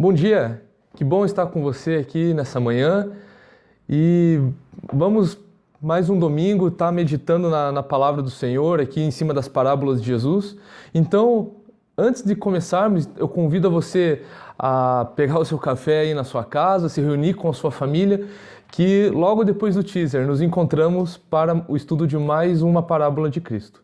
Bom dia, que bom estar com você aqui nessa manhã e vamos mais um domingo estar meditando na palavra do Senhor aqui em cima das parábolas de Jesus. Então, antes de começarmos, eu convido a você a pegar o seu café aí na sua casa, se reunir com a sua família, que logo depois do teaser nos encontramos para o estudo de mais uma parábola de Cristo.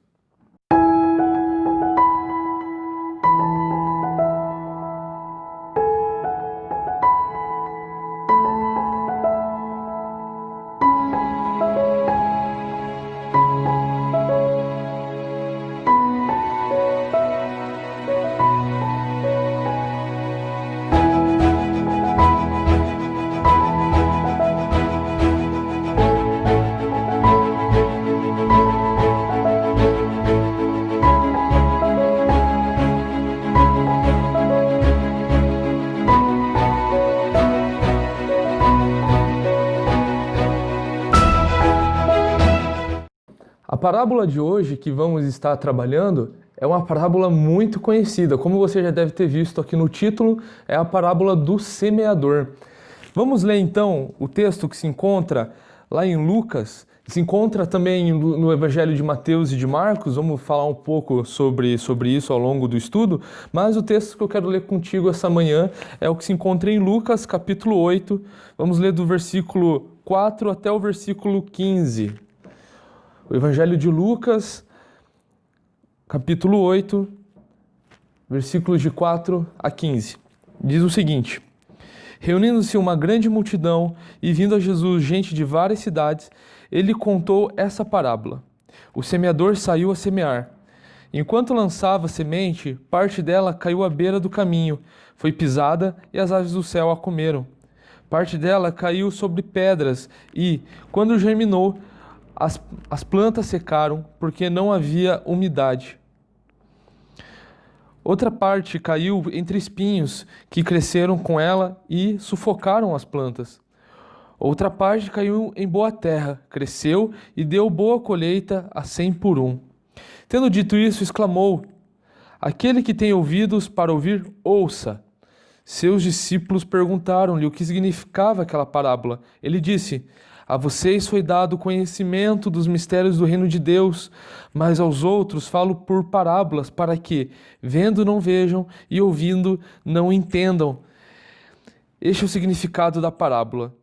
A parábola de hoje que vamos estar trabalhando é uma parábola muito conhecida. Como você já deve ter visto aqui no título, é a parábola do semeador. Vamos ler então o texto que se encontra lá em Lucas, se encontra também no Evangelho de Mateus e de Marcos. Vamos falar um pouco sobre isso ao longo do estudo, mas o texto que eu quero ler contigo essa manhã é o que se encontra em Lucas, capítulo 8. Vamos ler do versículo 4 até o versículo 15. O Evangelho de Lucas, capítulo 8, versículos de 4 a 15. Diz o seguinte: Reunindo-se uma grande multidão e vindo a Jesus gente de várias cidades, ele contou essa parábola. O semeador saiu a semear. Enquanto lançava a semente, parte dela caiu à beira do caminho, foi pisada e as aves do céu a comeram. Parte dela caiu sobre pedras e, quando germinou, as plantas secaram porque não havia umidade. Outra parte caiu entre espinhos que cresceram com ela e sufocaram as plantas. Outra parte caiu em boa terra, cresceu e deu boa colheita a 100 por 1. Tendo dito isso, exclamou: Aquele que tem ouvidos para ouvir, ouça. Seus discípulos perguntaram-lhe o que significava aquela parábola. Ele disse: A vocês foi dado conhecimento dos mistérios do reino de Deus, mas aos outros falo por parábolas, para que, vendo, não vejam, e ouvindo, não entendam. Este é o significado da parábola.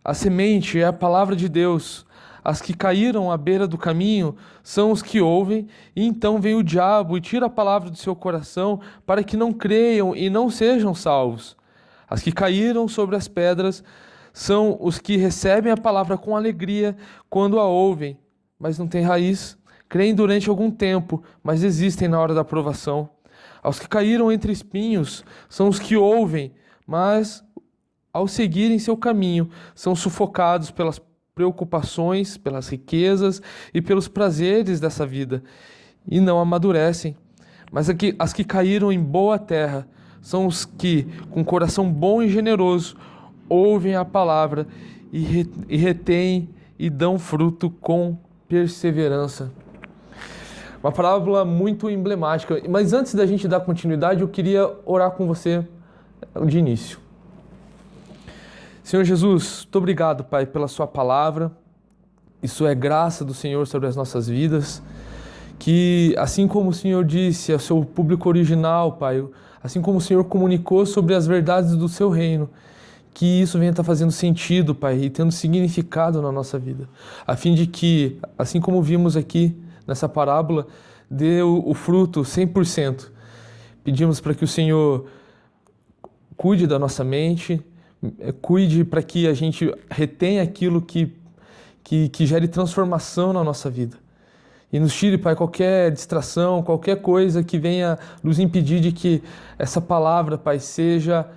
A semente é a palavra de Deus. As que caíram à beira do caminho são os que ouvem, e então vem o diabo e tira a palavra do seu coração, para que não creiam e não sejam salvos. As que caíram sobre as pedras são os que recebem a palavra com alegria quando a ouvem, mas não têm raiz. Creem durante algum tempo, mas desistem na hora da provação. Aos que caíram entre espinhos são os que ouvem, mas ao seguirem seu caminho são sufocados pelas preocupações, pelas riquezas e pelos prazeres dessa vida e não amadurecem. Mas as que caíram em boa terra são os que, com coração bom e generoso, ouvem a palavra e retêm e dão fruto com perseverança. Uma parábola muito emblemática. Mas antes da gente dar continuidade, eu queria orar com você de início. Senhor Jesus, muito obrigado, Pai, pela sua palavra. Isso é graça do Senhor sobre as nossas vidas. Que, assim como o Senhor disse ao seu público original, Pai, assim como o Senhor comunicou sobre as verdades do seu reino, que isso venha estar fazendo sentido, Pai, e tendo significado na nossa vida, a fim de que, assim como vimos aqui nessa parábola, dê o fruto 100%. Pedimos para que o Senhor cuide da nossa mente, cuide para que a gente retenha aquilo que gere transformação na nossa vida. E nos tire, Pai, qualquer distração, qualquer coisa que venha nos impedir de que essa palavra, Pai, seja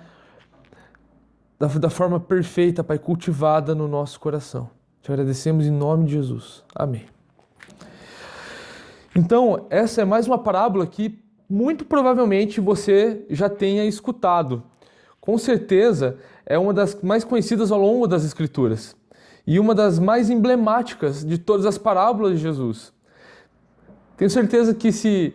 da forma perfeita, Pai, cultivada no nosso coração. Te agradecemos em nome de Jesus. Amém. Então, essa é mais uma parábola que muito provavelmente você já tenha escutado. Com certeza, é uma das mais conhecidas ao longo das Escrituras e uma das mais emblemáticas de todas as parábolas de Jesus. Tenho certeza que se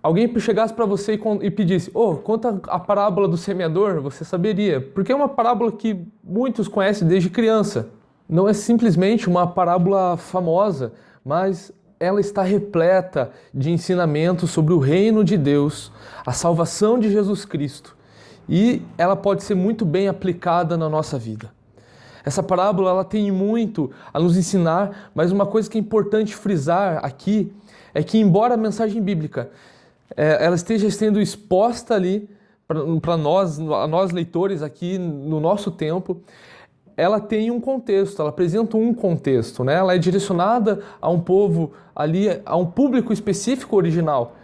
alguém chegasse para você e pedisse, conta a parábola do semeador, você saberia. Porque é uma parábola que muitos conhecem desde criança. Não é simplesmente uma parábola famosa, mas ela está repleta de ensinamentos sobre o reino de Deus, a salvação de Jesus Cristo. E ela pode ser muito bem aplicada na nossa vida. Essa parábola ela tem muito a nos ensinar, mas uma coisa que é importante frisar aqui é que, embora a mensagem bíblica ela esteja sendo exposta ali para nós leitores aqui no nosso tempo, ela tem um contexto, ela apresenta um contexto, né? Ela é direcionada a um povo ali, a um público específico original.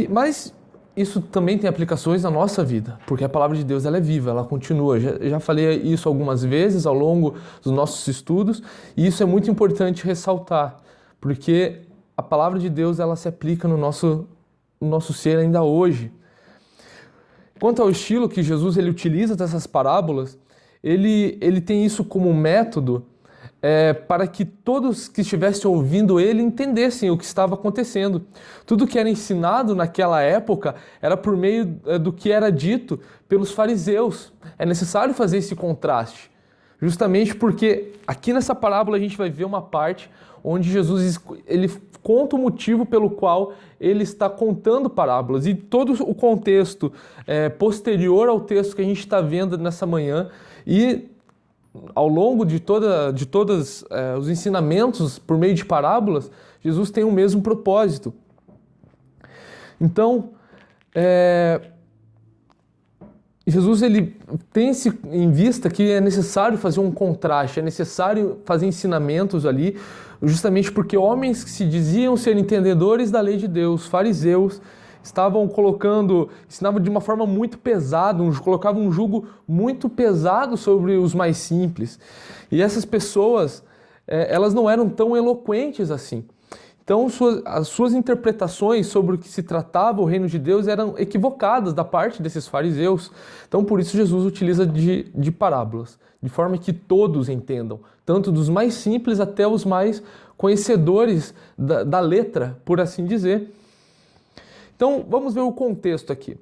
Mas isso também tem aplicações na nossa vida, porque a palavra de Deus ela é viva, ela continua. Já falei isso algumas vezes ao longo dos nossos estudos, e isso é muito importante ressaltar, porque a palavra de Deus ela se aplica no nosso ser ainda hoje. Quanto ao estilo que Jesus ele utiliza dessas parábolas, ele tem isso como método para que todos que estivessem ouvindo ele entendessem o que estava acontecendo. Tudo que era ensinado naquela época era por meio do que era dito pelos fariseus. É necessário fazer esse contraste, justamente porque aqui nessa parábola a gente vai ver uma parte onde Jesus ele conta o motivo pelo qual ele está contando parábolas, e todo o contexto posterior ao texto que a gente está vendo nessa manhã, e ao longo de todos os ensinamentos por meio de parábolas, Jesus tem o mesmo propósito. Então, Jesus ele tem em vista que é necessário fazer um contraste, é necessário fazer ensinamentos ali, justamente porque homens que se diziam ser entendedores da lei de Deus, fariseus, ensinavam de uma forma muito pesada, colocavam um jugo muito pesado sobre os mais simples. E essas pessoas, elas não eram tão eloquentes assim. Então, as suas interpretações sobre o que se tratava o reino de Deus eram equivocadas da parte desses fariseus. Então, por isso, Jesus utiliza de parábolas, de forma que todos entendam, tanto dos mais simples até os mais conhecedores da letra, por assim dizer. Então, vamos ver o contexto aqui.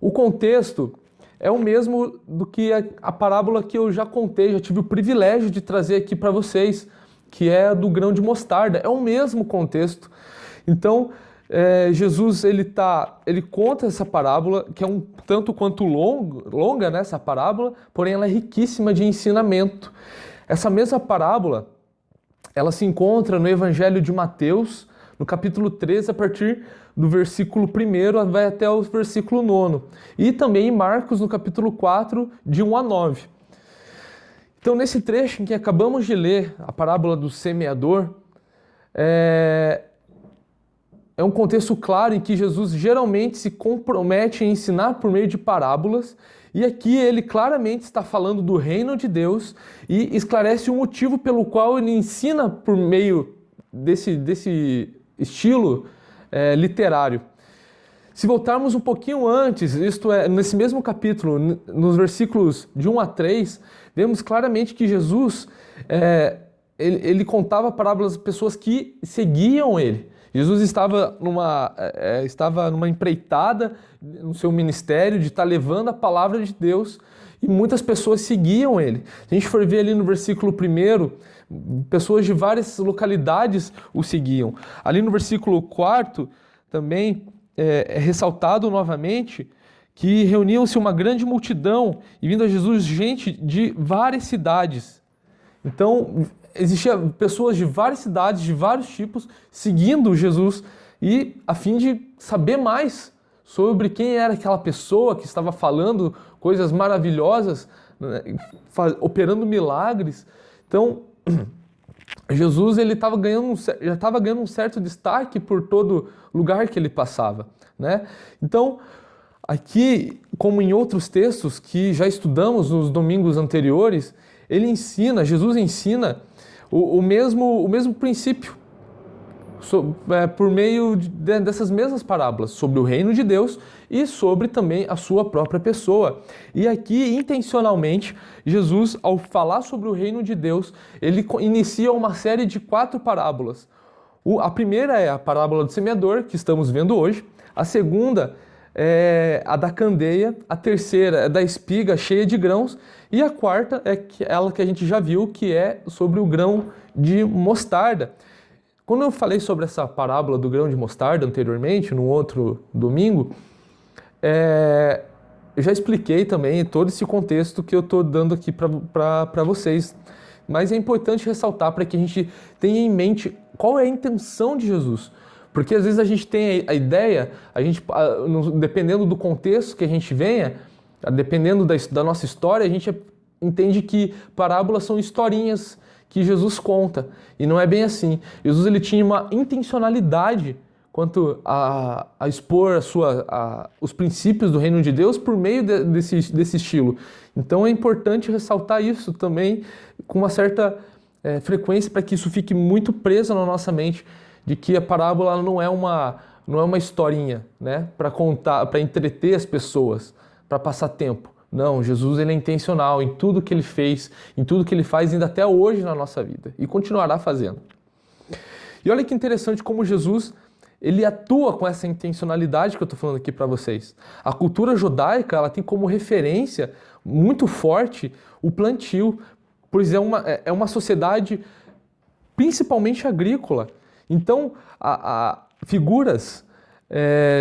O contexto é o mesmo do que a parábola que eu já contei, já tive o privilégio de trazer aqui para vocês, que é do grão de mostarda. É o mesmo contexto. Então, Jesus ele conta essa parábola, que é um tanto quanto longa, né, essa parábola, porém ela é riquíssima de ensinamento. Essa mesma parábola, ela se encontra no Evangelho de Mateus, no capítulo 13, a partir do versículo 1, vai até o versículo 9. E também em Marcos, no capítulo 4, de 1 a 9. Então, nesse trecho em que acabamos de ler, a parábola do semeador, é um contexto claro em que Jesus geralmente se compromete a ensinar por meio de parábolas, e aqui ele claramente está falando do reino de Deus e esclarece o motivo pelo qual ele ensina por meio desse estilo literário. Se voltarmos um pouquinho antes, isto é, nesse mesmo capítulo, nos versículos de 1 a 3, vemos claramente que Jesus ele contava parábolas às pessoas que seguiam ele. Jesus estava numa empreitada no seu ministério de estar levando a palavra de Deus, e muitas pessoas seguiam ele. Se a gente for ver ali no versículo 1, pessoas de várias localidades o seguiam. Ali no versículo 4 também é ressaltado novamente que reuniam-se uma grande multidão e vindo a Jesus gente de várias cidades. Então, existiam pessoas de várias cidades, de vários tipos, seguindo Jesus, e a fim de saber mais sobre quem era aquela pessoa que estava falando coisas maravilhosas, né, operando milagres. Então, Jesus ele já estava ganhando um certo destaque por todo lugar que ele passava, né? Então, aqui, como em outros textos que já estudamos nos domingos anteriores, Jesus ensina o mesmo princípio por meio dessas mesmas parábolas sobre o reino de Deus e sobre também a sua própria pessoa. E aqui, intencionalmente, Jesus, ao falar sobre o reino de Deus, ele inicia uma série de 4 parábolas. A primeira é a parábola do semeador, que estamos vendo hoje. A segunda é a da candeia, a terceira é da espiga cheia de grãos, e a quarta é ela que a gente já viu, que é sobre o grão de mostarda. Quando eu falei sobre essa parábola do grão de mostarda anteriormente, no outro domingo, eu já expliquei também todo esse contexto que eu estou dando aqui para vocês, mas é importante ressaltar para que a gente tenha em mente qual é a intenção de Jesus. Porque às vezes a gente tem a ideia, dependendo do contexto que a gente venha, dependendo da nossa história, a gente entende que parábolas são historinhas que Jesus conta. E não é bem assim. Jesus ele tinha uma intencionalidade quanto a expor os princípios do reino de Deus por meio desse estilo. Então é importante ressaltar isso também com uma certa frequência para que isso fique muito preso na nossa mente, de que a parábola não é uma historinha, né, para contar, para entreter as pessoas, para passar tempo. Não, Jesus ele é intencional em tudo que ele fez, em tudo que ele faz ainda até hoje na nossa vida e continuará fazendo. E olha que interessante como Jesus ele atua com essa intencionalidade que eu estou falando aqui para vocês. A cultura judaica ela tem como referência muito forte o plantio, pois é uma sociedade principalmente agrícola. Então, figuras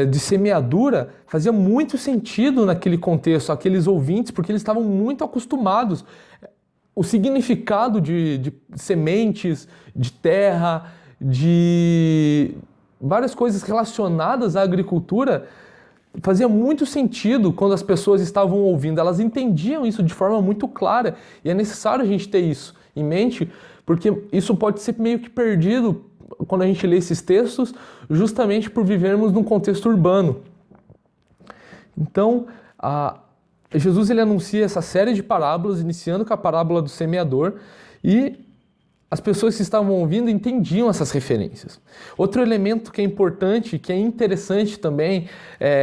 de semeadura fazia muito sentido naquele contexto, aqueles ouvintes, porque eles estavam muito acostumados. O significado de sementes, de terra, de várias coisas relacionadas à agricultura fazia muito sentido quando as pessoas estavam ouvindo. Elas entendiam isso de forma muito clara e é necessário a gente ter isso em mente, porque isso pode ser meio que perdido quando a gente lê esses textos, justamente por vivermos num contexto urbano. Então, Jesus ele anuncia essa série de parábolas, iniciando com a parábola do semeador, e as pessoas que estavam ouvindo entendiam essas referências. Outro elemento que é importante, que é interessante também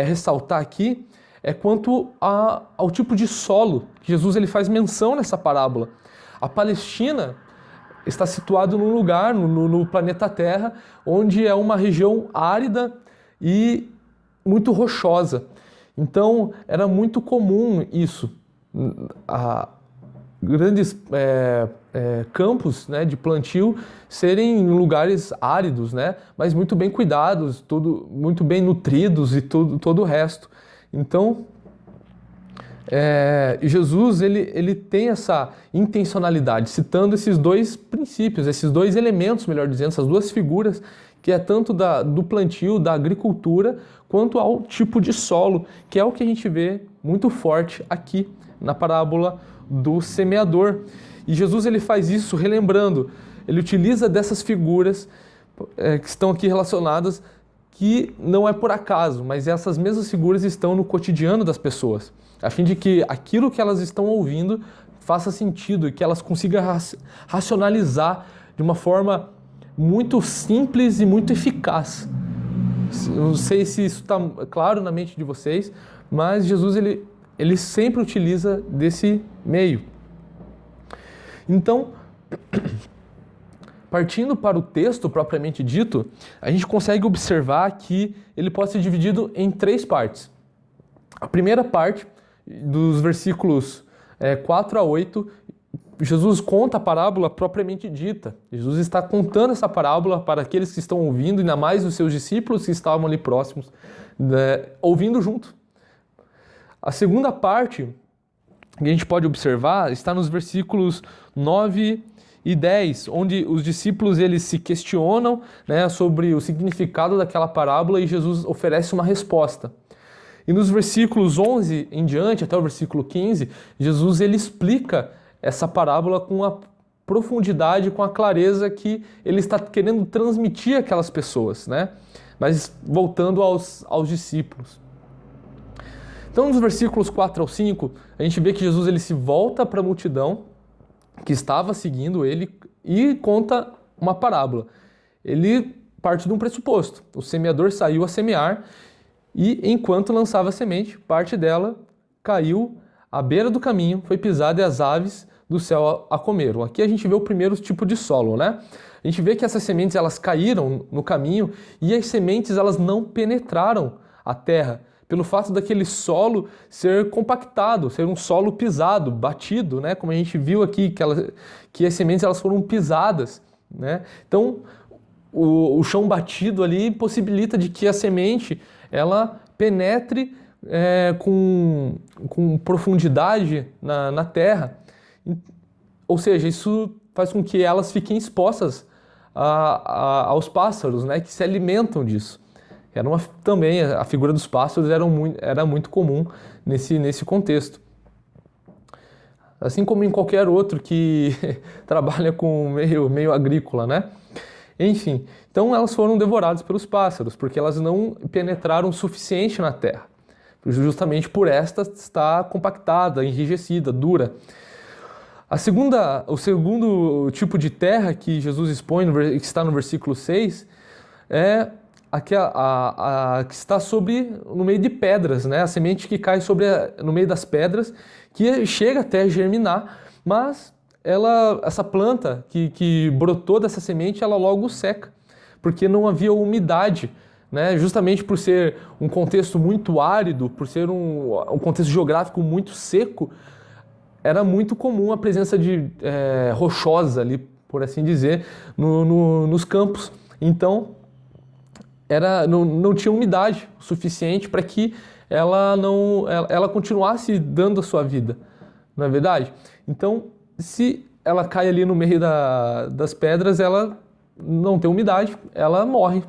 ressaltar aqui, é quanto ao tipo de solo que Jesus ele faz menção nessa parábola. A Palestina está situado num lugar, no planeta Terra, onde é uma região árida e muito rochosa. Então, era muito comum isso. Grandes campos, né, de plantio serem em lugares áridos, né, mas muito bem cuidados, muito bem nutridos e todo o resto. Então, Jesus ele tem essa intencionalidade, citando esses dois princípios, esses dois elementos, melhor dizendo, essas duas figuras, que é tanto do plantio, da agricultura, quanto ao tipo de solo, que é o que a gente vê muito forte aqui na parábola do semeador. E Jesus ele faz isso relembrando, ele utiliza dessas figuras que estão aqui relacionadas, que não é por acaso, mas essas mesmas figuras estão no cotidiano das pessoas, a fim de que aquilo que elas estão ouvindo faça sentido e que elas consigam racionalizar de uma forma muito simples e muito eficaz. Não sei se isso está claro na mente de vocês, mas Jesus ele sempre utiliza desse meio. Então, partindo para o texto propriamente dito, a gente consegue observar que ele pode ser dividido em três partes. A primeira parte, dos versículos 4 a 8, Jesus conta a parábola propriamente dita. Jesus está contando essa parábola para aqueles que estão ouvindo, ainda mais os seus discípulos que estavam ali próximos, ouvindo junto. A segunda parte que a gente pode observar está nos versículos 9 e 10, onde os discípulos eles se questionam, né, sobre o significado daquela parábola e Jesus oferece uma resposta. E nos versículos 11 em diante, até o versículo 15, Jesus ele explica essa parábola com a profundidade, com a clareza que ele está querendo transmitir àquelas pessoas, né? Mas voltando aos discípulos. Então, nos versículos 4 ao 5, a gente vê que Jesus ele se volta para a multidão que estava seguindo ele e conta uma parábola. Ele parte de um pressuposto. O semeador saiu a semear e, enquanto lançava a semente, parte dela caiu à beira do caminho, foi pisada e as aves do céu a comeram. Aqui a gente vê o primeiro tipo de solo, né? A gente vê que essas sementes elas caíram no caminho e as sementes elas não penetraram a terra, pelo fato daquele solo ser compactado, ser um solo pisado, batido, né? Como a gente viu aqui, que as sementes elas foram pisadas, né? Então, o chão batido ali possibilita de que a semente ela penetre com profundidade na terra. Ou seja, isso faz com que elas fiquem expostas aos pássaros, né, que se alimentam disso. Também a figura dos pássaros era muito comum nesse contexto. Assim como em qualquer outro que trabalha com meio agrícola, né? Enfim, então elas foram devoradas pelos pássaros, porque elas não penetraram o suficiente na terra, justamente por esta estar compactada, enrijecida, dura. O segundo tipo de terra que Jesus expõe, que está no versículo 6, é a que está no meio de pedras, né? A semente que cai no meio das pedras, que chega até a germinar, mas essa planta que brotou dessa semente, ela logo seca, porque não havia umidade, né? Justamente por ser um contexto muito árido, por ser um contexto geográfico muito seco, era muito comum a presença de rochosa ali, por assim dizer, nos campos. Então, não tinha umidade suficiente para que ela continuasse dando a sua vida, não é verdade? Então, se ela cai ali no meio das pedras, ela não tem umidade, ela morre,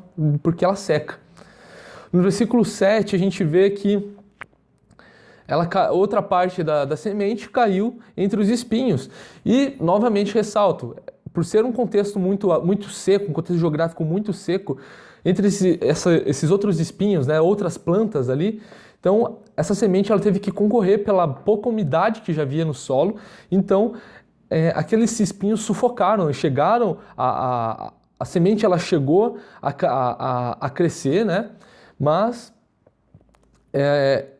porque ela seca. No versículo 7, a gente vê que outra parte da semente caiu entre os espinhos. E, novamente, ressalto, por ser um contexto muito seco, um contexto geográfico muito seco, entre esses outros espinhos, né, outras plantas ali, então essa semente ela teve que concorrer pela pouca umidade que já havia no solo. Então, aqueles espinhos sufocaram, chegaram, a semente ela chegou a crescer, né, mas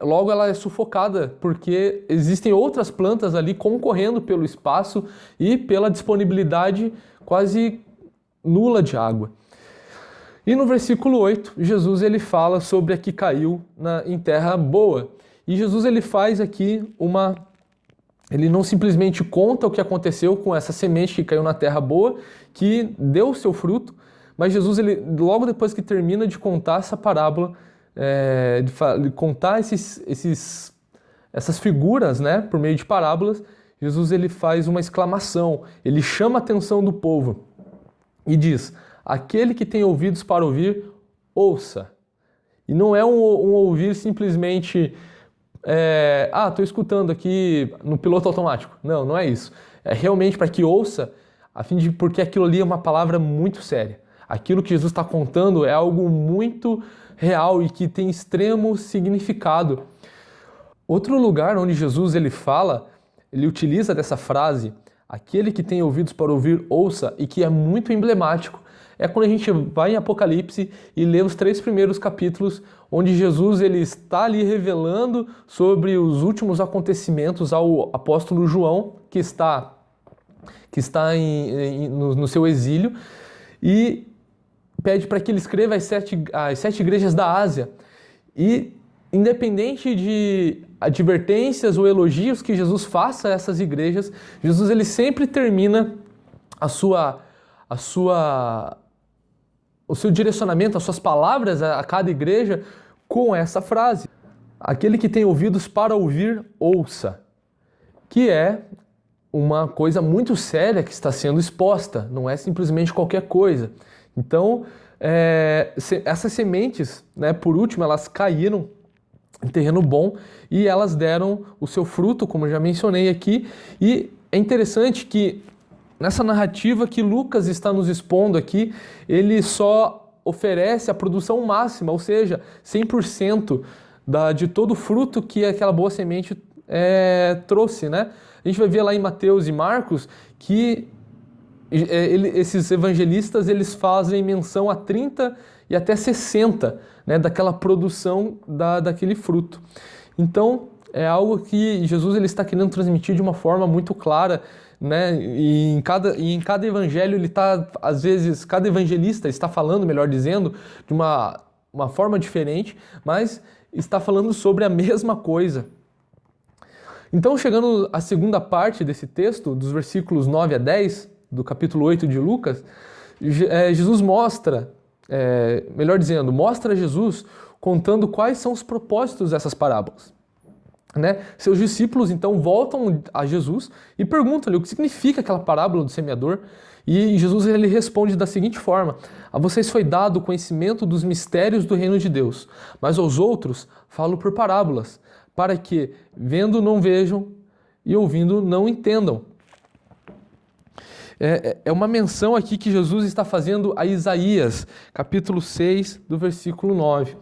logo ela é sufocada, porque existem outras plantas ali concorrendo pelo espaço e pela disponibilidade quase nula de água. E no versículo 8, Jesus ele fala sobre a que caiu em terra boa. E Jesus ele faz aqui ele não simplesmente conta o que aconteceu com essa semente que caiu na terra boa, que deu o seu fruto, mas Jesus, logo depois que termina de contar essa parábola, de contar essas figuras, né, por meio de parábolas, Jesus ele faz uma exclamação, ele chama a atenção do povo e diz: aquele que tem ouvidos para ouvir, ouça. E não é um ouvir simplesmente, estou escutando aqui no piloto automático. Não é isso. É realmente para que ouça, porque aquilo ali é uma palavra muito séria. Aquilo que Jesus está contando é algo muito real e que tem extremo significado. Outro lugar onde Jesus ele utiliza dessa frase, aquele que tem ouvidos para ouvir, ouça, e que é muito emblemático, é quando a gente vai em Apocalipse e lê os 3 primeiros capítulos, onde Jesus ele está ali revelando sobre os últimos acontecimentos ao apóstolo João, que está no seu exílio, e pede para que ele escreva as 7 igrejas da Ásia. E independente de advertências ou elogios que Jesus faça a essas igrejas, Jesus ele sempre termina o seu direcionamento, as suas palavras a cada igreja com essa frase: aquele que tem ouvidos para ouvir, ouça. Que é uma coisa muito séria que está sendo exposta, não é simplesmente qualquer coisa. Então, essas sementes, né, por último, elas caíram em terreno bom e elas deram o seu fruto, como eu já mencionei aqui. E é interessante que nessa narrativa que Lucas está nos expondo aqui, ele só oferece a produção máxima, ou seja, 100% de todo o fruto que aquela boa semente trouxe, né? A gente vai ver lá em Mateus e Marcos que esses evangelistas eles fazem menção a 30 e até 60, né, daquela produção daquele fruto. Então, é algo que Jesus ele está querendo transmitir de uma forma muito clara, né? E em cada evangelho ele está, às vezes, cada evangelista está falando, melhor dizendo, uma forma diferente, mas está falando sobre a mesma coisa. Então, chegando à segunda parte desse texto, dos versículos 9 a 10, do capítulo 8 de Lucas, Jesus mostra, melhor dizendo, mostra Jesus contando quais são os propósitos dessas parábolas. Né? Seus discípulos então voltam a Jesus e perguntam-lhe o que significa aquela parábola do semeador, e Jesus ele responde da seguinte forma: a vocês foi dado o conhecimento dos mistérios do reino de Deus, mas aos outros falo por parábolas, para que, vendo não vejam e ouvindo não entendam. É uma menção aqui que Jesus está fazendo a Isaías, capítulo 6, do versículo 9.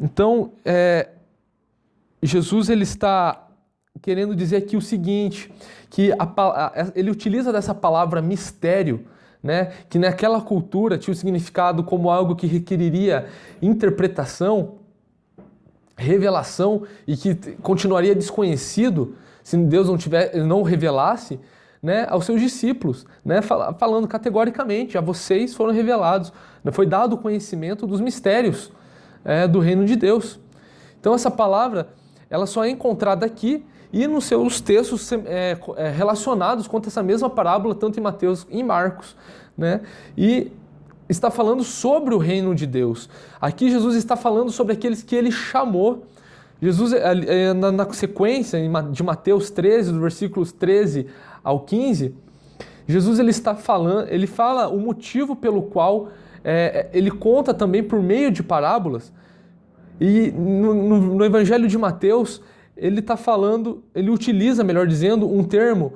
Então, Jesus ele está querendo dizer aqui o seguinte, que ele utiliza dessa palavra mistério, né, que naquela cultura tinha o significado como algo que requeriria interpretação, revelação, e que continuaria desconhecido se Deus não revelasse, né, aos seus discípulos, né, falando categoricamente: a vocês foram revelados, foi dado o conhecimento dos mistérios do reino de Deus. Então essa palavra ela só é encontrada aqui e nos seus textos relacionados com essa mesma parábola, tanto em Mateus e em Marcos, né? E está falando sobre o reino de Deus. Aqui Jesus está falando sobre aqueles que ele chamou. Jesus, na sequência de Mateus 13, dos versículos 13 ao 15, Jesus ele fala o motivo pelo qual ele conta também por meio de parábolas. E no Evangelho de Mateus, ele utiliza, melhor dizendo, um termo,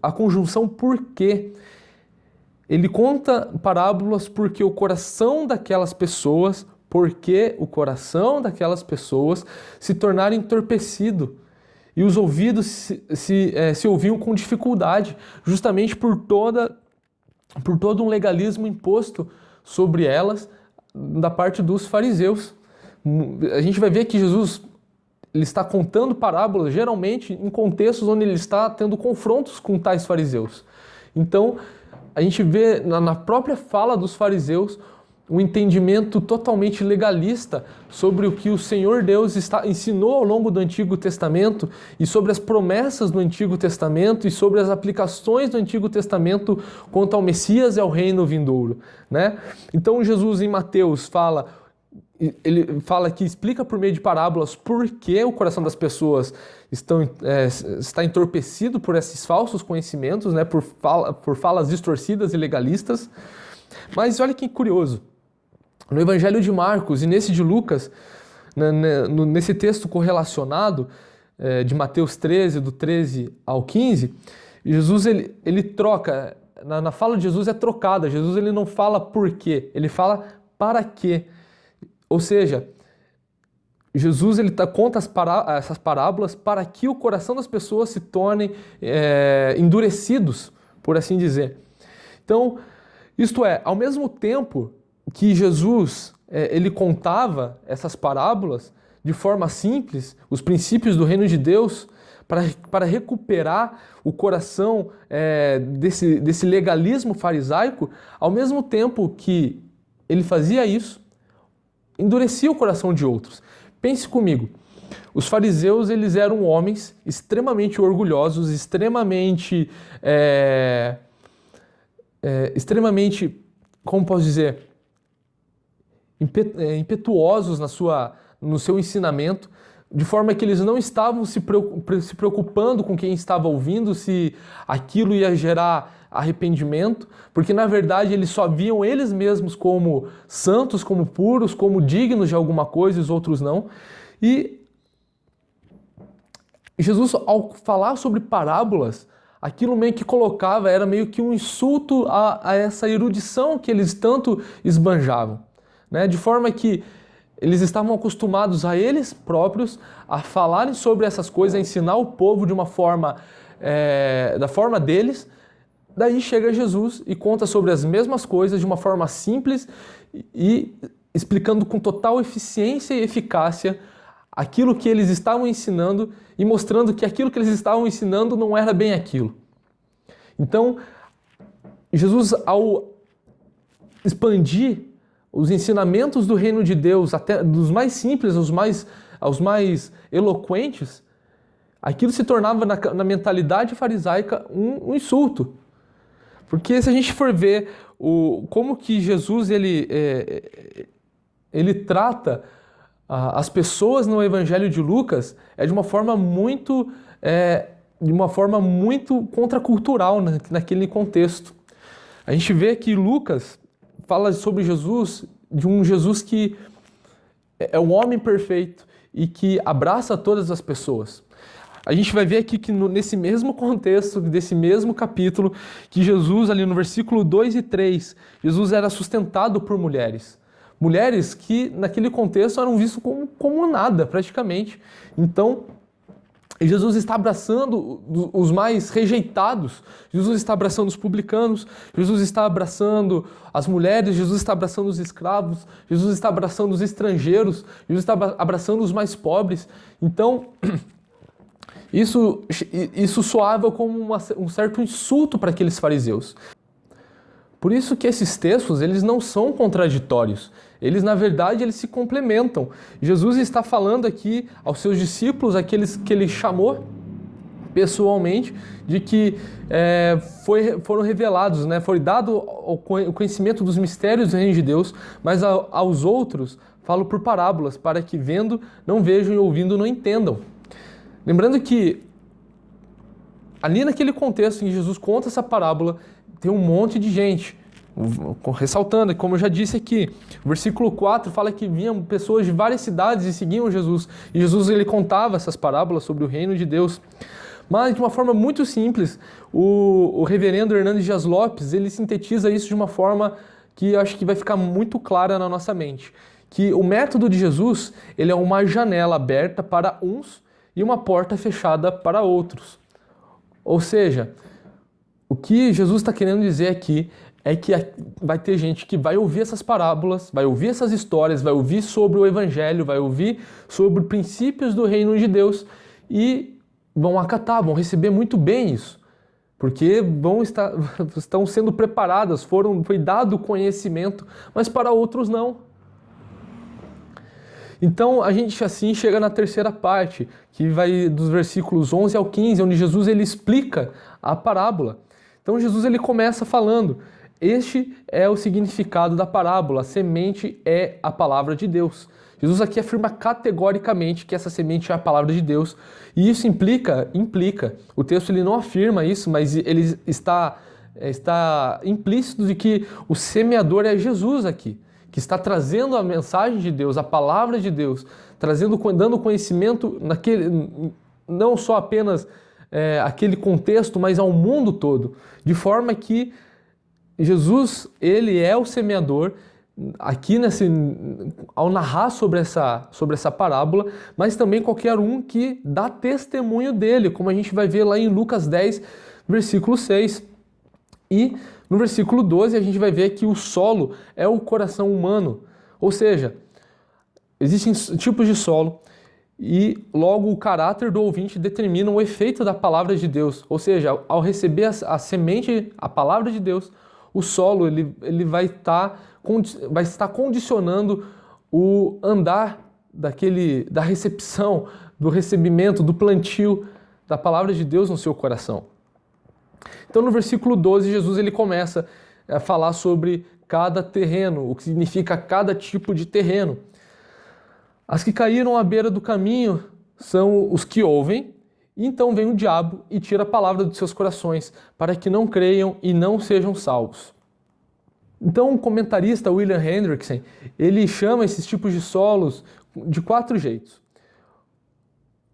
a conjunção porque. Ele conta parábolas porque o coração daquelas pessoas se tornaram entorpecido e os ouvidos se ouviam com dificuldade, justamente por todo um legalismo imposto sobre elas da parte dos fariseus. A gente vai ver que Jesus ele está contando parábolas geralmente em contextos onde ele está tendo confrontos com tais fariseus. Então, a gente vê na própria fala dos fariseus um entendimento totalmente legalista sobre o que o Senhor Deus ensinou ao longo do Antigo Testamento e sobre as promessas do Antigo Testamento e sobre as aplicações do Antigo Testamento quanto ao Messias e ao reino vindouro, né? Então Jesus em Mateus ele fala que explica por meio de parábolas por que o coração das pessoas está entorpecido por esses falsos conhecimentos, né, por falas distorcidas e legalistas. Mas olha que curioso, no Evangelho de Marcos e nesse de Lucas, nesse texto correlacionado de Mateus 13, do 13 ao 15, Jesus ele troca, na fala de Jesus é trocada, Jesus ele não fala por quê, ele fala para quê. Ou seja, Jesus ele conta essas parábolas para que o coração das pessoas se tornem endurecidos, por assim dizer. Então, isto é, ao mesmo tempo que Jesus ele contava essas parábolas de forma simples, os princípios do reino de Deus, para recuperar o coração desse legalismo farisaico, ao mesmo tempo que ele fazia isso, endurecia o coração de outros. Pense comigo, os fariseus eles eram homens extremamente orgulhosos, extremamente, como posso dizer, impetuosos no seu ensinamento, de forma que eles não estavam se preocupando com quem estava ouvindo, se aquilo ia gerar arrependimento, porque na verdade eles só viam eles mesmos como santos, como puros, como dignos de alguma coisa e os outros não. E Jesus, ao falar sobre parábolas, aquilo meio que era meio que um insulto a essa erudição que eles tanto esbanjavam, né? De forma que eles estavam acostumados a eles próprios a falarem sobre essas coisas, a ensinar o povo de uma forma, da forma deles. Daí chega Jesus e conta sobre as mesmas coisas de uma forma simples e explicando com total eficiência e eficácia aquilo que eles estavam ensinando e mostrando que aquilo que eles estavam ensinando não era bem aquilo. Então, Jesus, ao expandir os ensinamentos do reino de Deus, até dos mais simples aos mais eloquentes, aquilo se tornava na mentalidade farisaica um insulto. Porque se a gente for ver como que Jesus ele trata as pessoas no Evangelho de Lucas, é de uma forma muito contracultural naquele contexto. A gente vê que Lucas fala sobre Jesus, de um Jesus que é um homem perfeito e que abraça todas as pessoas. A gente vai ver aqui que nesse mesmo contexto, desse mesmo capítulo, que Jesus, ali no versículo 2 e 3, Jesus era sustentado por mulheres. Mulheres que, naquele contexto, eram vistas como nada, praticamente. Então, Jesus está abraçando os mais rejeitados, Jesus está abraçando os publicanos, Jesus está abraçando as mulheres, Jesus está abraçando os escravos, Jesus está abraçando os estrangeiros, Jesus está abraçando os mais pobres. Então, isso soava como um certo insulto para aqueles fariseus. Por isso que esses textos, eles não são contraditórios. Eles, na verdade, eles se complementam. Jesus está falando aqui aos seus discípulos, aqueles que ele chamou pessoalmente, de que foram revelados, né? Foi dado o conhecimento dos mistérios do reino de Deus, mas aos outros falo por parábolas, para que vendo não vejam e ouvindo não entendam. Lembrando que ali naquele contexto em que Jesus conta essa parábola, tem um monte de gente, ressaltando, como eu já disse aqui, o versículo 4 fala que vinham pessoas de várias cidades e seguiam Jesus, e Jesus ele contava essas parábolas sobre o reino de Deus, mas de uma forma muito simples. O reverendo Hernandes Dias Lopes, ele sintetiza isso de uma forma que eu acho que vai ficar muito clara na nossa mente, que o método de Jesus, ele é uma janela aberta para uns e uma porta fechada para outros. Ou seja, o que Jesus está querendo dizer aqui é que vai ter gente que vai ouvir essas parábolas, vai ouvir essas histórias, vai ouvir sobre o Evangelho, vai ouvir sobre princípios do reino de Deus e vão acatar, vão receber muito bem isso, porque estão sendo preparadas, foi dado conhecimento, mas para outros não. Então a gente assim chega na terceira parte, que vai dos versículos 11 ao 15, onde Jesus ele explica a parábola. Então Jesus ele começa falando: este é o significado da parábola, a semente é a palavra de Deus. Jesus aqui afirma categoricamente que essa semente é a palavra de Deus, e isso implica, o texto ele não afirma isso, mas ele está implícito de que o semeador é Jesus aqui, que está trazendo a mensagem de Deus, a palavra de Deus, dando conhecimento não só apenas aquele contexto, mas ao mundo todo, de forma que Jesus, ele é o semeador, aqui ao narrar sobre essa parábola, mas também qualquer um que dá testemunho dele, como a gente vai ver lá em Lucas 10, versículo 6. E no versículo 12 a gente vai ver que o solo é o coração humano, ou seja, existem tipos de solo e logo o caráter do ouvinte determina o efeito da palavra de Deus, ou seja, ao receber a semente, a palavra de Deus, o solo ele vai estar condicionando o andar da recepção, do recebimento, do plantio da palavra de Deus no seu coração. Então no versículo 12 Jesus ele começa a falar sobre cada terreno, o que significa cada tipo de terreno. As que caíram à beira do caminho são os que ouvem, e então vem o diabo e tira a palavra dos seus corações, para que não creiam e não sejam salvos. Então o comentarista William Hendrickson, ele chama esses tipos de solos de 4 jeitos.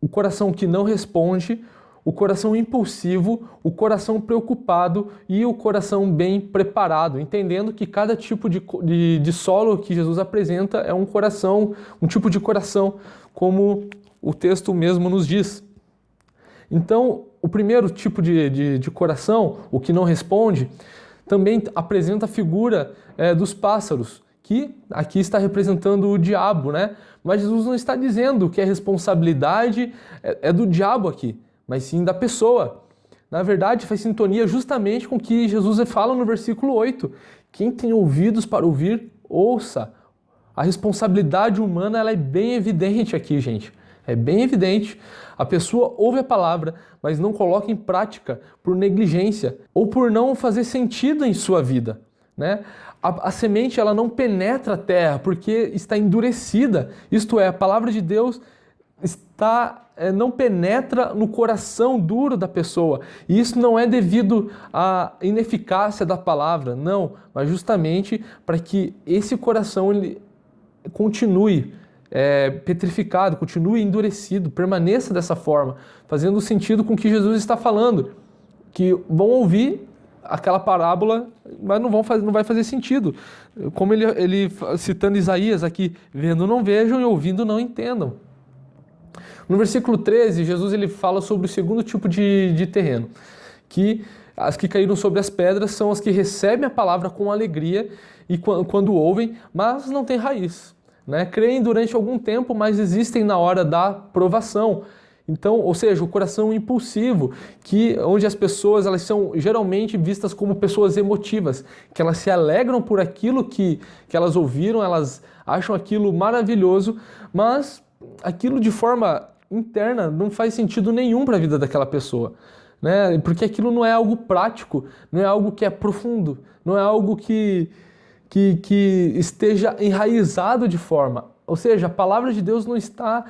O coração que não responde, o coração impulsivo, o coração preocupado e o coração bem preparado, entendendo que cada tipo de solo que Jesus apresenta é um tipo de coração, como o texto mesmo nos diz. Então, o primeiro tipo de coração, o que não responde, também apresenta a figura dos pássaros, que aqui está representando o diabo, né? Mas Jesus não está dizendo que a responsabilidade é do diabo aqui, mas sim da pessoa. Na verdade, faz sintonia justamente com o que Jesus fala no versículo 8. Quem tem ouvidos para ouvir, ouça. A responsabilidade humana ela é bem evidente aqui, gente. É bem evidente. A pessoa ouve a palavra, mas não coloca em prática por negligência ou por não fazer sentido em sua vida, né? A semente ela não penetra a terra porque está endurecida. Isto é, a palavra de Deus não penetra no coração duro da pessoa. E isso não é devido à ineficácia da palavra, não, mas justamente para que esse coração ele continue petrificado, continue endurecido, permaneça dessa forma, fazendo sentido com o que Jesus está falando, que vão ouvir aquela parábola, mas não vai fazer sentido. Como ele citando Isaías aqui, vendo não vejam e ouvindo não entendam. No versículo 13, Jesus ele fala sobre o segundo tipo de terreno, que as que caíram sobre as pedras são as que recebem a palavra com alegria e quando ouvem, mas não têm raiz, né? Creem durante algum tempo, mas existem na hora da provação. Então, ou seja, o coração impulsivo, onde as pessoas elas são geralmente vistas como pessoas emotivas, que elas se alegram por aquilo que elas ouviram, elas acham aquilo maravilhoso, mas aquilo de forma interna não faz sentido nenhum para a vida daquela pessoa, né? Porque aquilo não é algo prático, não é algo que é profundo, não é algo que esteja enraizado de forma. Ou seja, a palavra de Deus não está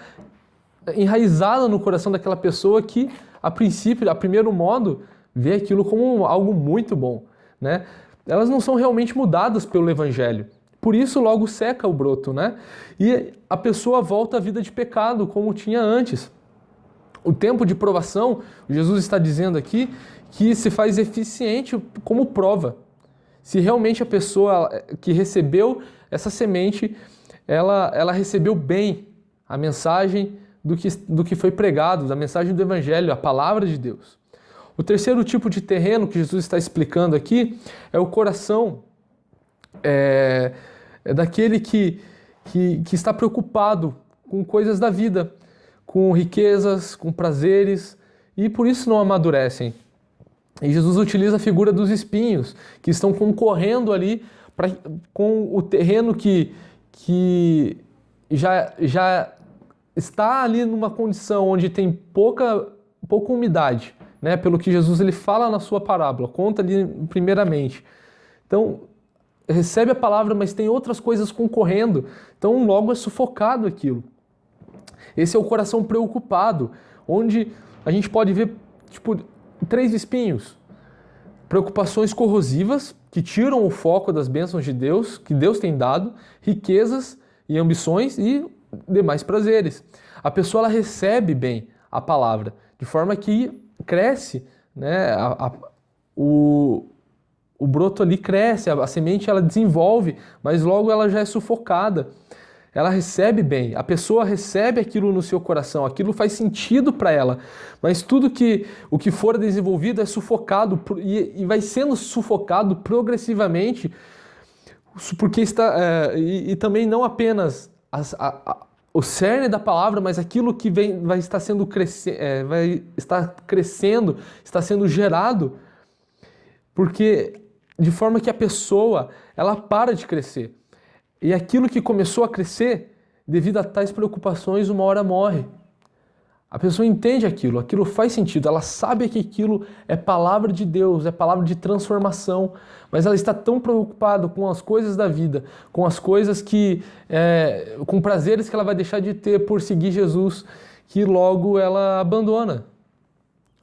enraizada no coração daquela pessoa que, a princípio, a primeiro modo, vê aquilo como algo muito bom, né? Elas não são realmente mudadas pelo Evangelho. Por isso, logo seca o broto, né? E a pessoa volta à vida de pecado, como tinha antes. O tempo de provação, Jesus está dizendo aqui, que se faz eficiente como prova. Se realmente a pessoa que recebeu essa semente, ela recebeu bem a mensagem do que foi pregado, da mensagem do Evangelho, a palavra de Deus. O terceiro tipo de terreno que Jesus está explicando aqui é o coração daquele que está preocupado com coisas da vida, com riquezas, com prazeres, e por isso não amadurecem. E Jesus utiliza a figura dos espinhos, que estão concorrendo ali com o terreno que já está ali numa condição onde tem pouca umidade, né? Pelo que Jesus ele fala na sua parábola, conta ali primeiramente. Então, recebe a palavra, mas tem outras coisas concorrendo, então logo é sufocado aquilo. Esse é o coração preocupado, onde a gente pode ver, 3 espinhos. Preocupações corrosivas, que tiram o foco das bênçãos de Deus, que Deus tem dado, riquezas e ambições e demais prazeres. A pessoa ela recebe bem a palavra, de forma que cresce, né? O broto ali cresce, a semente ela desenvolve, mas logo ela já é sufocada. Ela recebe bem, a pessoa recebe aquilo no seu coração, aquilo faz sentido para ela, mas o que for desenvolvido é sufocado e vai sendo sufocado progressivamente, porque e também não apenas o cerne da palavra, mas aquilo que vai estar crescendo, está sendo gerado, porque de forma que a pessoa ela para de crescer. E aquilo que começou a crescer, devido a tais preocupações, uma hora morre. A pessoa entende aquilo faz sentido, ela sabe que aquilo é palavra de Deus, é palavra de transformação, mas ela está tão preocupada com as coisas da vida, com as coisas com prazeres que ela vai deixar de ter por seguir Jesus, que logo ela abandona.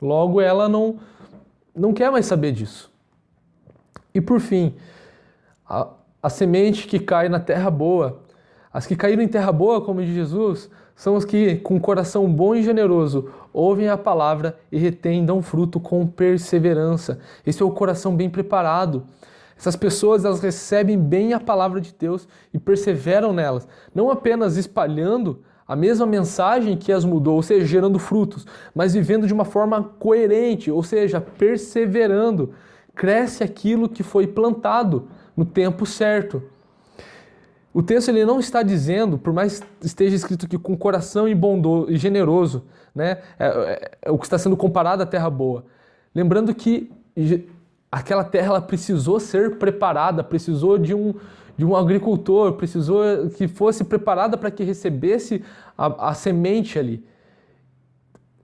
Logo ela não quer mais saber disso. E por fim, a semente que cai na terra boa. As que caíram em terra boa, como diz Jesus, são os que, com coração bom e generoso, ouvem a palavra e retêm, dão fruto com perseverança. Esse é o coração bem preparado. Essas pessoas elas recebem bem a palavra de Deus e perseveram nelas, não apenas espalhando a mesma mensagem que as mudou, ou seja, gerando frutos, mas vivendo de uma forma coerente, ou seja, perseverando. Cresce aquilo que foi plantado no tempo certo. O texto ele não está dizendo, por mais esteja escrito que com coração e bondoso e generoso, né, é o que está sendo comparado à terra boa. Lembrando que aquela terra ela precisou ser preparada, precisou de de um agricultor, precisou que fosse preparada para que recebesse a semente ali.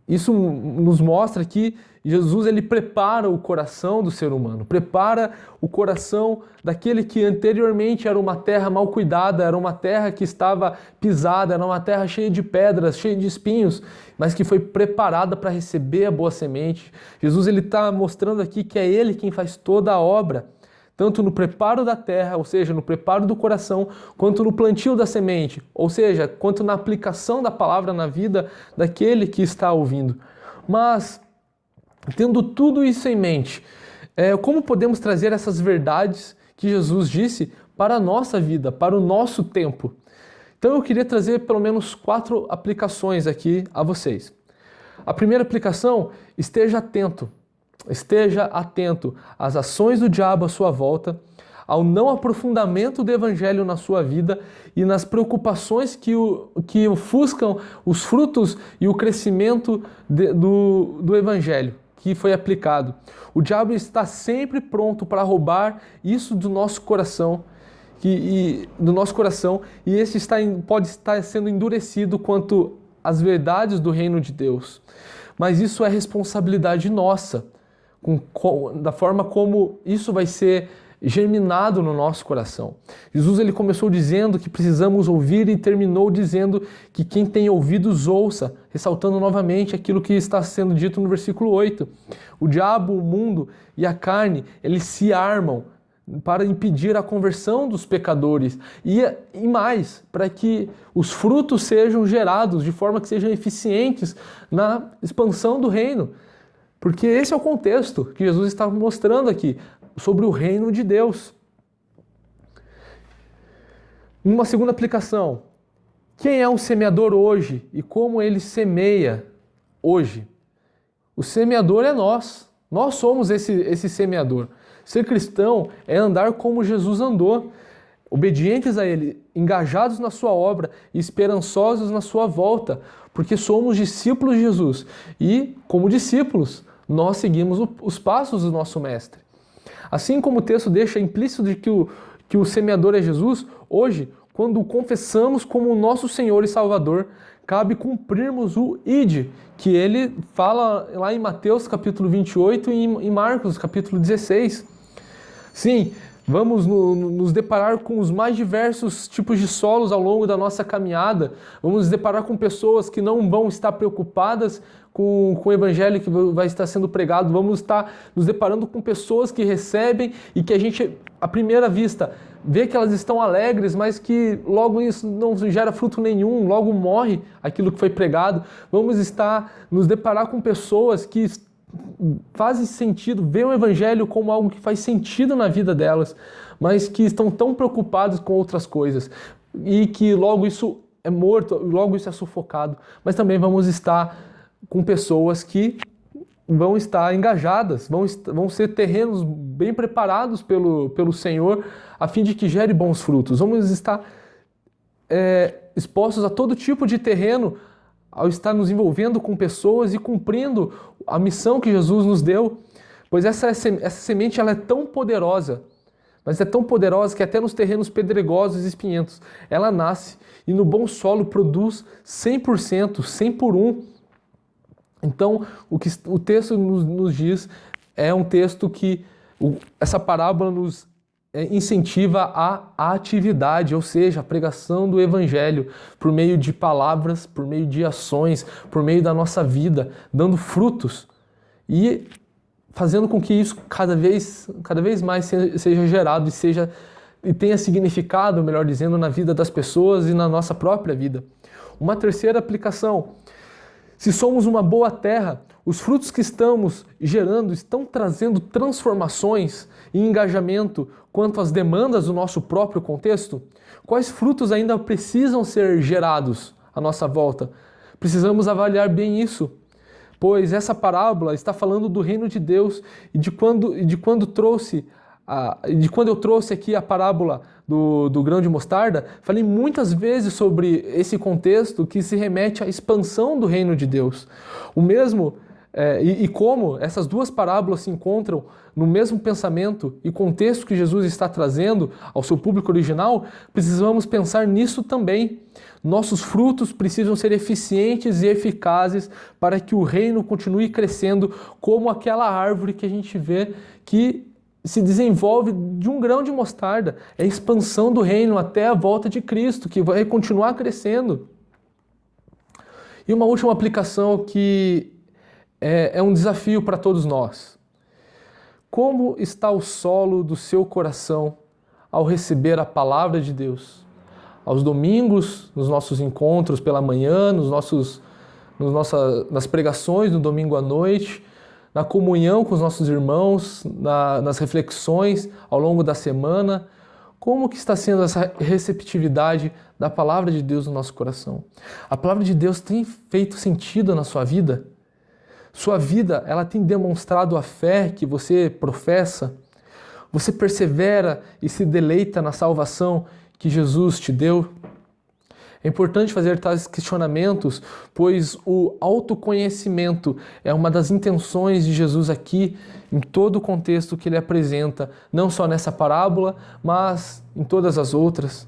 Isso nos mostra que Jesus ele prepara o coração do ser humano, prepara o coração daquele que anteriormente era uma terra mal cuidada, era uma terra que estava pisada, era uma terra cheia de pedras, cheia de espinhos, mas que foi preparada para receber a boa semente. Jesus ele está mostrando aqui que é Ele quem faz toda a obra, tanto no preparo da terra, ou seja, no preparo do coração, quanto no plantio da semente, ou seja, quanto na aplicação da palavra na vida daquele que está ouvindo. Mas, tendo tudo isso em mente, como podemos trazer essas verdades que Jesus disse para a nossa vida, para o nosso tempo? Então eu queria trazer pelo menos 4 aplicações aqui a vocês. A primeira aplicação, esteja atento. Esteja atento às ações do diabo à sua volta, ao não aprofundamento do evangelho na sua vida e nas preocupações que ofuscam os frutos e o crescimento do evangelho que foi aplicado. O diabo está sempre pronto para roubar isso do nosso coração, e esse pode estar sendo endurecido quanto às verdades do reino de Deus. Mas isso é responsabilidade nossa, da forma como isso vai ser germinado no nosso coração. Jesus ele começou dizendo que precisamos ouvir e terminou dizendo que quem tem ouvidos ouça, ressaltando novamente aquilo que está sendo dito no versículo 8. O diabo, o mundo e a carne, eles se armam para impedir a conversão dos pecadores e mais, para que os frutos sejam gerados de forma que sejam eficientes na expansão do reino. Porque esse é o contexto que Jesus está mostrando aqui, sobre o reino de Deus. Uma segunda aplicação, quem é um semeador hoje e como ele semeia hoje? O semeador é nós somos esse semeador. Ser cristão é andar como Jesus andou, obedientes a Ele, engajados na sua obra e esperançosos na sua volta, porque somos discípulos de Jesus e, como discípulos, nós seguimos os passos do nosso Mestre. Assim como o texto deixa implícito de que o semeador é Jesus, hoje, quando o confessamos como nosso Senhor e Salvador, cabe cumprirmos o ide, que ele fala lá em Mateus capítulo 28 e em Marcos capítulo 16. Sim, vamos nos deparar com os mais diversos tipos de solos ao longo da nossa caminhada. Vamos nos deparar com pessoas que não vão estar preocupadas com o evangelho que vai estar sendo pregado. Vamos estar nos deparando com pessoas que recebem e que a gente, à primeira vista, vê que elas estão alegres, mas que logo isso não gera fruto nenhum, logo morre aquilo que foi pregado. Vamos nos deparar com pessoas que fazem sentido, veem o evangelho como algo que faz sentido na vida delas, mas que estão tão preocupados com outras coisas e que logo isso é morto, logo isso é sufocado. Mas também vamos estar com pessoas que vão estar engajadas, vão ser terrenos bem preparados pelo Senhor, a fim de que gere bons frutos. Vamos estar expostos a todo tipo de terreno, ao estar nos envolvendo com pessoas e cumprindo a missão que Jesus nos deu. Pois essa semente ela é tão poderosa, mas é tão poderosa que até nos terrenos pedregosos e espinhentos ela nasce e no bom solo produz 100%, 100 por 1. Então, o que o texto nos diz é um texto que essa parábola nos incentiva a atividade, ou seja, a pregação do evangelho por meio de palavras, por meio de ações, por meio da nossa vida, dando frutos e fazendo com que isso cada vez mais seja gerado e tenha significado, melhor dizendo, na vida das pessoas e na nossa própria vida. Uma terceira aplicação: se somos uma boa terra, os frutos que estamos gerando estão trazendo transformações e engajamento quanto às demandas do nosso próprio contexto? Quais frutos ainda precisam ser gerados à nossa volta? Precisamos avaliar bem isso, pois essa parábola está falando do reino de Deus e de quando eu trouxe aqui a parábola do grão de mostarda, falei muitas vezes sobre esse contexto que se remete à expansão do reino de Deus. O mesmo E como essas duas parábolas se encontram no mesmo pensamento e contexto que Jesus está trazendo ao seu público original, precisamos pensar nisso também. Nossos frutos precisam ser eficientes e eficazes para que o reino continue crescendo como aquela árvore que a gente vê que se desenvolve de um grão de mostarda. É a expansão do reino até a volta de Cristo, que vai continuar crescendo. E uma última aplicação que é um desafio para todos nós. Como está o solo do seu coração ao receber a palavra de Deus? Aos domingos, nos nossos encontros pela manhã, nas pregações no domingo à noite, na comunhão com os nossos irmãos, nas reflexões ao longo da semana. Como que está sendo essa receptividade da palavra de Deus no nosso coração? A palavra de Deus tem feito sentido na sua vida? Sua vida, ela tem demonstrado a fé que você professa? Você persevera e se deleita na salvação que Jesus te deu? É importante fazer tais questionamentos, pois o autoconhecimento é uma das intenções de Jesus aqui, em todo o contexto que ele apresenta, não só nessa parábola, mas em todas as outras.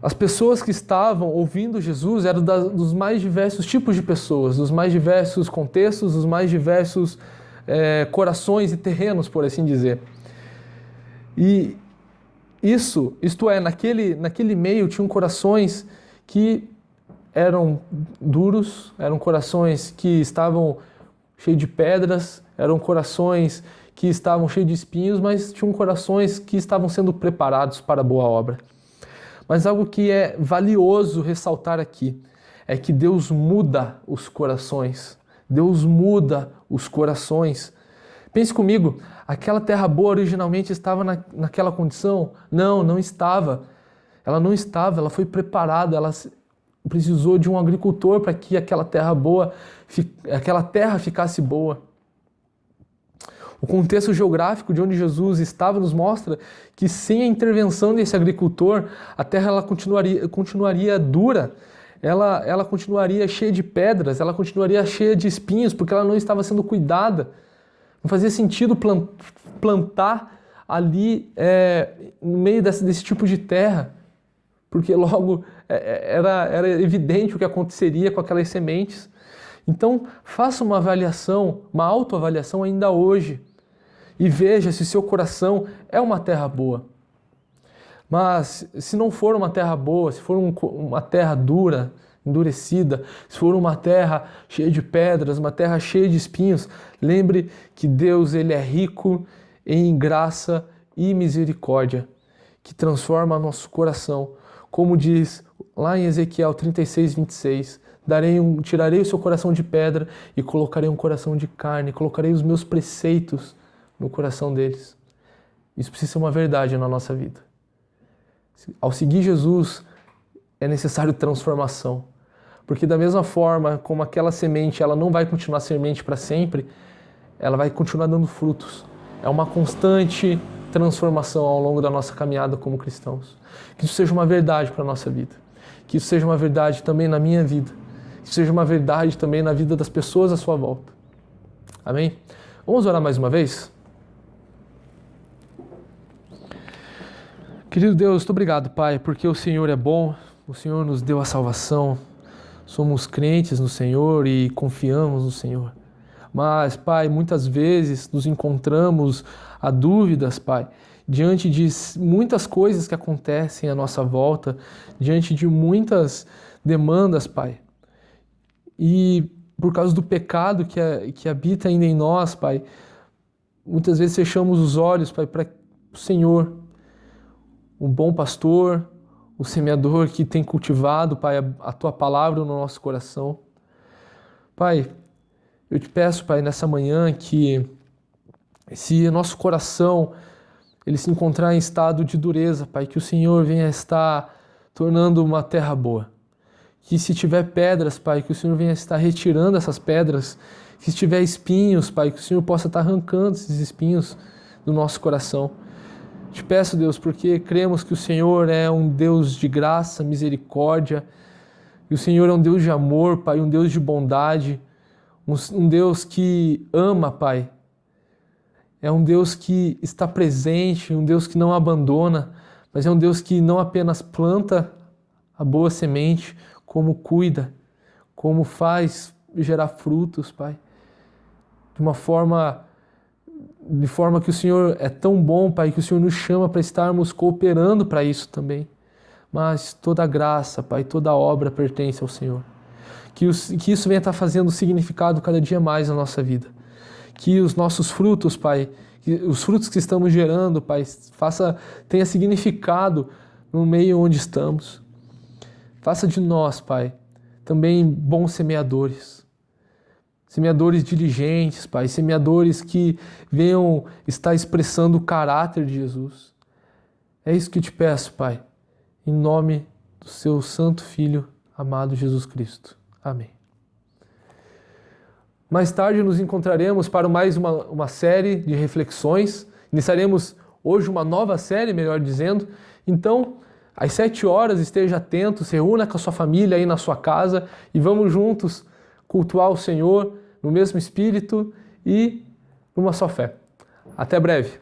As pessoas que estavam ouvindo Jesus eram dos mais diversos tipos de pessoas, dos mais diversos contextos, dos mais diversos corações e terrenos, por assim dizer. E isto é, naquele meio tinham corações que eram duros, eram corações que estavam cheios de pedras, eram corações que estavam cheios de espinhos, mas tinham corações que estavam sendo preparados para a boa obra. Mas algo que é valioso ressaltar aqui é que Deus muda os corações. Deus muda os corações. Pense comigo, aquela terra boa originalmente estava naquela condição? Não, não estava. Ela não estava, ela foi preparada, ela precisou de um agricultor para que aquela terra ficasse boa. O contexto geográfico de onde Jesus estava nos mostra que sem a intervenção desse agricultor, a terra ela continuaria dura, ela continuaria cheia de pedras, ela continuaria cheia de espinhos, porque ela não estava sendo cuidada. Não fazia sentido plantar ali no meio desse tipo de terra, porque logo era evidente o que aconteceria com aquelas sementes. Então, faça uma avaliação, uma autoavaliação ainda hoje e veja se seu coração é uma terra boa. Mas se não for uma terra boa, se for uma terra dura, endurecida, se for uma terra cheia de pedras, uma terra cheia de espinhos, lembre que Deus ele é rico em graça e misericórdia, que transforma nosso coração. Como diz lá em Ezequiel 36:26, tirarei o seu coração de pedra e colocarei um coração de carne, colocarei os meus preceitos no coração deles. Isso precisa ser uma verdade na nossa vida. Ao seguir Jesus, é necessário transformação. Porque da mesma forma como aquela semente ela não vai continuar semente para sempre, ela vai continuar dando frutos. É uma constante transformação ao longo da nossa caminhada como cristãos. Que isso seja uma verdade para a nossa vida. Que isso seja uma verdade também na minha vida. Que isso seja uma verdade também na vida das pessoas à sua volta. Amém? Vamos orar mais uma vez? Querido Deus, muito obrigado, Pai, porque o Senhor é bom, o Senhor nos deu a salvação, somos crentes no Senhor e confiamos no Senhor. Mas, Pai, muitas vezes nos encontramos a dúvidas, Pai, diante de muitas coisas que acontecem à nossa volta, diante de muitas demandas, Pai. E por causa do pecado que habita ainda em nós, Pai, muitas vezes fechamos os olhos, Pai, para o Senhor, um bom pastor, o semeador que tem cultivado, Pai, a Tua palavra no nosso coração. Pai, eu te peço, Pai, nessa manhã que se nosso coração ele se encontrar em estado de dureza, Pai, que o Senhor venha estar tornando uma terra boa. Que se tiver pedras, Pai, que o Senhor venha estar retirando essas pedras. Que se tiver espinhos, Pai, que o Senhor possa estar arrancando esses espinhos do nosso coração. Te peço, Deus, porque cremos que o Senhor é um Deus de graça, misericórdia, e o Senhor é um Deus de amor, Pai, um Deus de bondade, um Deus que ama, Pai. É um Deus que está presente, um Deus que não abandona, mas é um Deus que não apenas planta a boa semente, como cuida, como faz gerar frutos, Pai. De forma que o Senhor é tão bom, Pai, que o Senhor nos chama para estarmos cooperando para isso também. Mas toda a graça, Pai, toda a obra pertence ao Senhor. Que isso venha estar fazendo significado cada dia mais na nossa vida. Que os nossos frutos, Pai, os frutos que estamos gerando, Pai, tenha significado no meio onde estamos. Faça de nós, Pai, também bons semeadores. Semeadores diligentes, Pai, semeadores que venham estar expressando o caráter de Jesus. É isso que eu te peço, Pai, em nome do seu santo Filho, amado Jesus Cristo. Amém. Mais tarde nos encontraremos para mais uma série de reflexões. Iniciaremos hoje uma nova série, melhor dizendo. Então, às 7 horas, esteja atento, se reúna com a sua família aí na sua casa e vamos juntos cultuar o Senhor no mesmo espírito e numa só fé. Até breve.